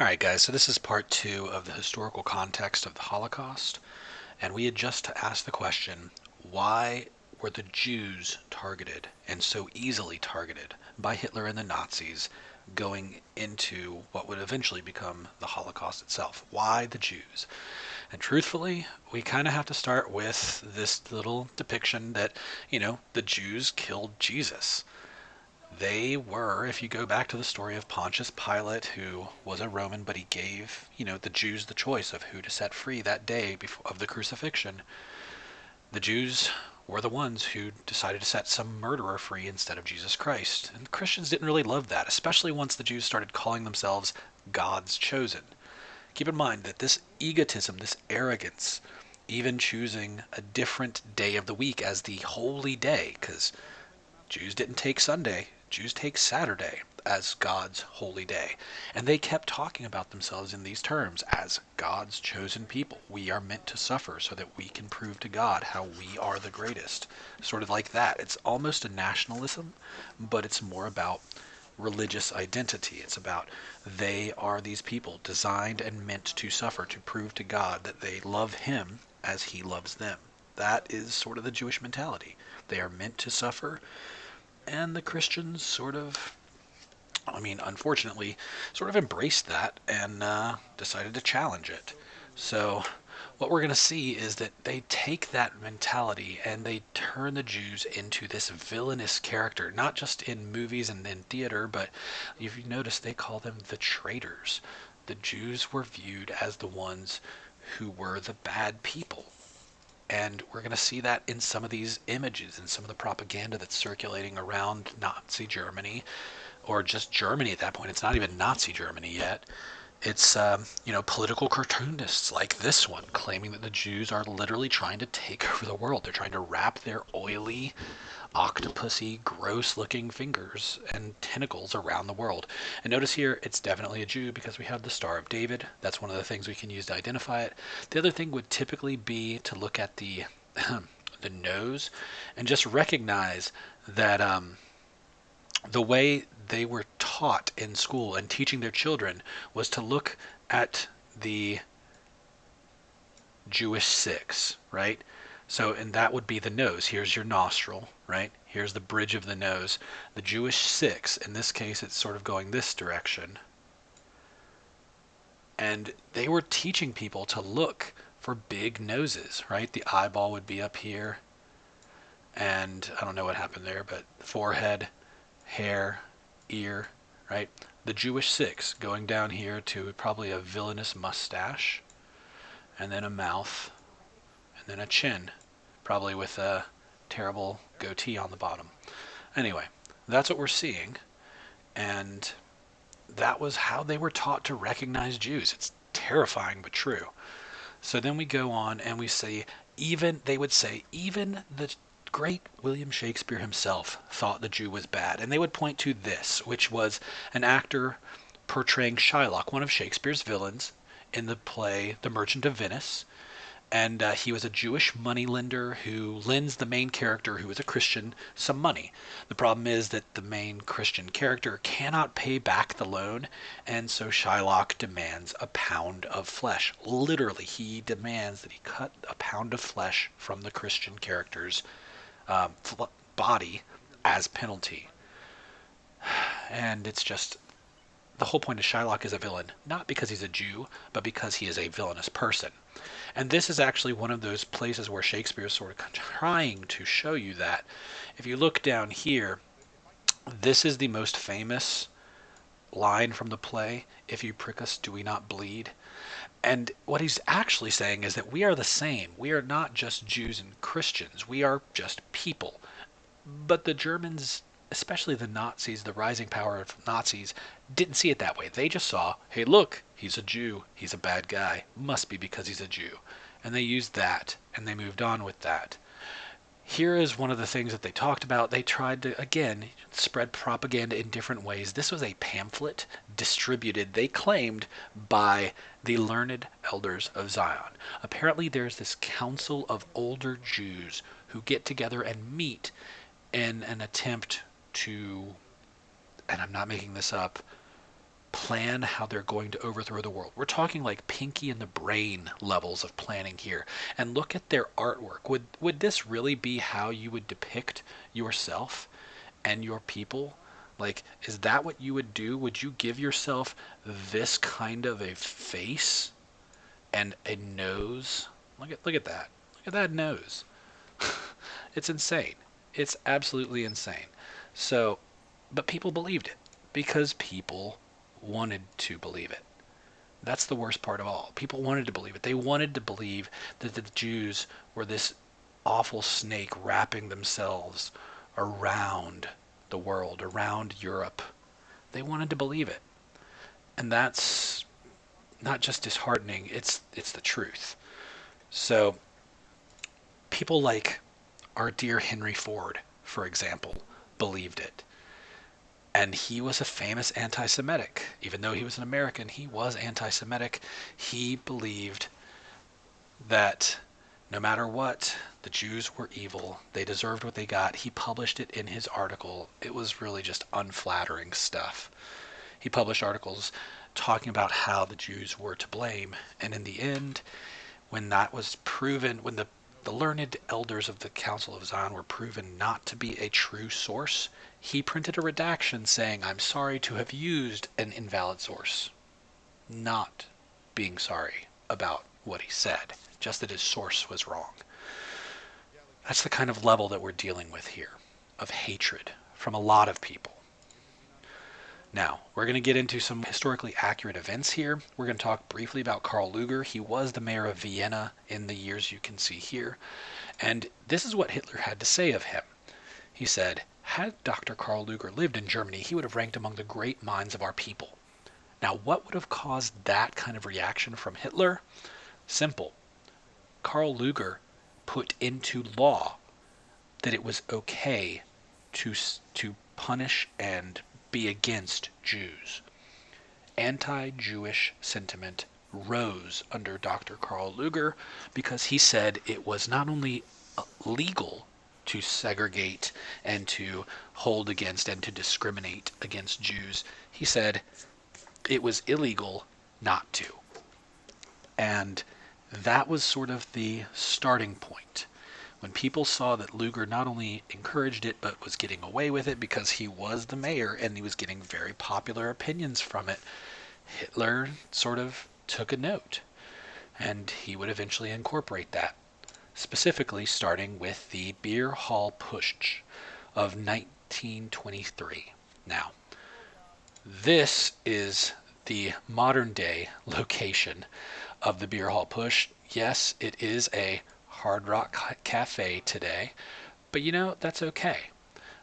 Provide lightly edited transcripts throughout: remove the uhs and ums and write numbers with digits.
All right, guys, so this is part two of the historical context of the Holocaust, and we had just asked the question, why were the Jews targeted and so easily targeted by Hitler and the Nazis going into what would eventually become the Holocaust itself? Why the Jews? And truthfully, we kind of have to start with this little depiction that, the Jews killed Jesus. They were, if you go back to the story of Pontius Pilate, who was a Roman, but he gave, the Jews the choice of who to set free that day before, of the crucifixion. The Jews were the ones who decided to set some murderer free instead of Jesus Christ. And Christians didn't really love that, especially once the Jews started calling themselves God's chosen. Keep in mind that this egotism, this arrogance, even choosing a different day of the week as the holy day, because Jews didn't take Sunday, Jews take Saturday as God's holy day. And they kept talking about themselves in these terms as God's chosen people. We are meant to suffer so that we can prove to God how we are the greatest. Sort of like that. It's almost a nationalism, but it's more about religious identity. It's about they are these people designed and meant to suffer to prove to God that they love Him as He loves them. That is sort of the Jewish mentality. They are meant to suffer, and the Christians unfortunately, sort of embraced that and decided to challenge it. So, what we're going to see is that they take that mentality and they turn the Jews into this villainous character, not just in movies and in theater, but if you notice, they call them the traitors. The Jews were viewed as the ones who were the bad people. And we're going to see that in some of these images and some of the propaganda that's circulating around Nazi Germany, or just Germany at that point. It's not even Nazi Germany yet. It's, political cartoonists like this one claiming that the Jews are literally trying to take over the world. They're trying to wrap their oily, octopusy, gross-looking fingers and tentacles around the world. And notice here, it's definitely a Jew because we have the Star of David. That's one of the things we can use to identify it. The other thing would typically be to look at the the nose and just recognize that the way they were taught in school and teaching their children was to look at the Jewish six, right? So, and that would be the nose. Here's your nostril, right? Here's the bridge of the nose. The Jewish six, in this case, it's sort of going this direction. And they were teaching people to look for big noses, right? The eyeball would be up here. And I don't know what happened there, but forehead, hair, ear, right? The Jewish six going down here to probably a villainous mustache, and then a mouth, and then a chin, probably with a terrible goatee on the bottom. Anyway, that's what we're seeing, and that was how they were taught to recognize Jews. It's terrifying but true. So then we go on and we say, they would say, even the great William Shakespeare himself thought the Jew was bad. And they would point to this, which was an actor portraying Shylock, one of Shakespeare's villains, in the play The Merchant of Venice. And he was a Jewish moneylender who lends the main character, who is a Christian, some money. The problem is that the main Christian character cannot pay back the loan, and so Shylock demands a pound of flesh. Literally, he demands that he cut a pound of flesh from the Christian character's body as penalty. And it's just the whole point of Shylock is a villain, not because he's a Jew, but because he is a villainous person. And this is actually one of those places where Shakespeare is sort of trying to show you that. If you look down here, this is the most famous line from the play, "If you prick us, do we not bleed?" And what he's actually saying is that we are the same. We are not just Jews and Christians. We are just people. But the Germans, especially the Nazis, the rising power of Nazis, didn't see it that way. They just saw, hey, look, he's a Jew. He's a bad guy. Must be because he's a Jew. And they used that, and they moved on with that. Here is one of the things that they talked about. They tried to, again, spread propaganda in different ways. This was a pamphlet distributed, they claimed, by the learned elders of Zion. Apparently there's this council of older Jews who get together and meet in an attempt to, and I'm not making this up, plan how they're going to overthrow the world. We're talking like Pinky and the Brain levels of planning here. And look at their artwork. Would this really be how you would depict yourself and your people? Like, is that what you would do? Would you give yourself this kind of a face and a nose? Look at that. Look at that nose. It's insane. It's absolutely insane. So, but people believed it because people wanted to believe it. That's the worst part of all. People wanted to believe it. They wanted to believe that the Jews were this awful snake wrapping themselves around the world, around Europe. They wanted to believe it. And that's not just disheartening, it's the truth. So people like our dear Henry Ford, for example, believed it. And he was a famous anti-Semitic. Even though he was an American, he was anti-Semitic. He believed that no matter what, the Jews were evil. They deserved what they got. He published it in his article. It was really just unflattering stuff. He published articles talking about how the Jews were to blame. And in the end, when that was proven, when the learned elders of the Council of Zion were proven not to be a true source, he printed a redaction saying, "I'm sorry to have used an invalid source," not being sorry about what he said, just that his source was wrong. That's the kind of level that we're dealing with here, of hatred from a lot of people. Now, we're going to get into some historically accurate events here. We're going to talk briefly about Karl Lueger. He was the mayor of Vienna in the years you can see here. And this is what Hitler had to say of him. He said, "Had Dr. Karl Lueger lived in Germany, he would have ranked among the great minds of our people." Now, what would have caused that kind of reaction from Hitler? Simple. Karl Lueger put into law that it was okay to punish and be against Jews. Anti-Jewish sentiment rose under Dr. Karl Lueger because he said it was not only legal to segregate and to hold against and to discriminate against Jews, he said it was illegal not to. And that was sort of the starting point. When people saw that Lueger not only encouraged it, but was getting away with it because he was the mayor and he was getting very popular opinions from it, Hitler sort of took a note. And he would eventually incorporate that, specifically starting with the Beer Hall Putsch of 1923. Now, this is the modern day location of the Beer Hall Putsch. Yes, it is a Hard Rock Cafe today, but that's okay.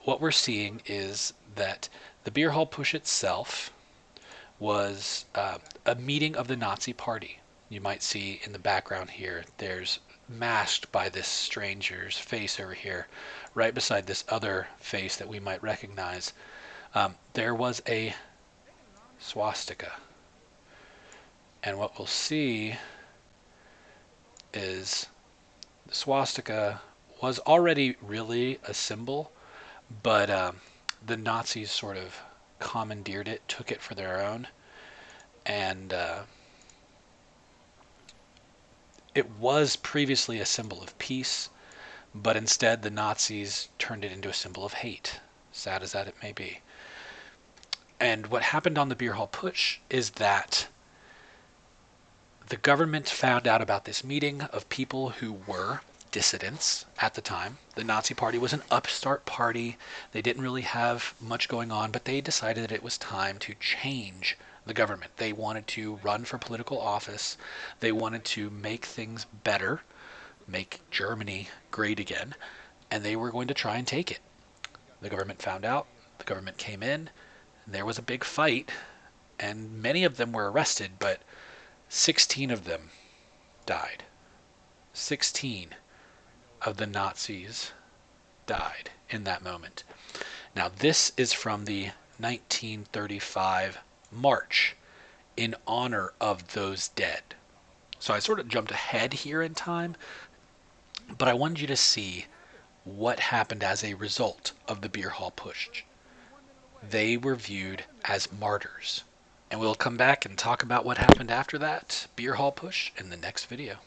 What we're seeing is that the Beer Hall Putsch itself was a meeting of the Nazi Party. You might see in the background here, there's masked by this stranger's face over here, right beside this other face that we might recognize. There was a swastika. And what we'll see is the swastika was already really a symbol, but the Nazis sort of commandeered it, took it for their own, and it was previously a symbol of peace, but instead the Nazis turned it into a symbol of hate, sad as that it may be. And what happened on the Beer Hall Putsch is that the government found out about this meeting of people who were dissidents at the time. The Nazi Party was an upstart party. They didn't really have much going on, but they decided that it was time to change the government. They wanted to run for political office. They wanted to make things better, make Germany great again, and they were going to try and take it. The government found out. The government came in. And there was a big fight, and many of them were arrested, but 16 of them died. 16 of the Nazis died in that moment. Now, this is from the 1935 march in honor of those dead. So I sort of jumped ahead here in time, but I wanted you to see what happened as a result of the Beer Hall Putsch. They were viewed as martyrs. And we'll come back and talk about what happened after that beer hall push in the next video.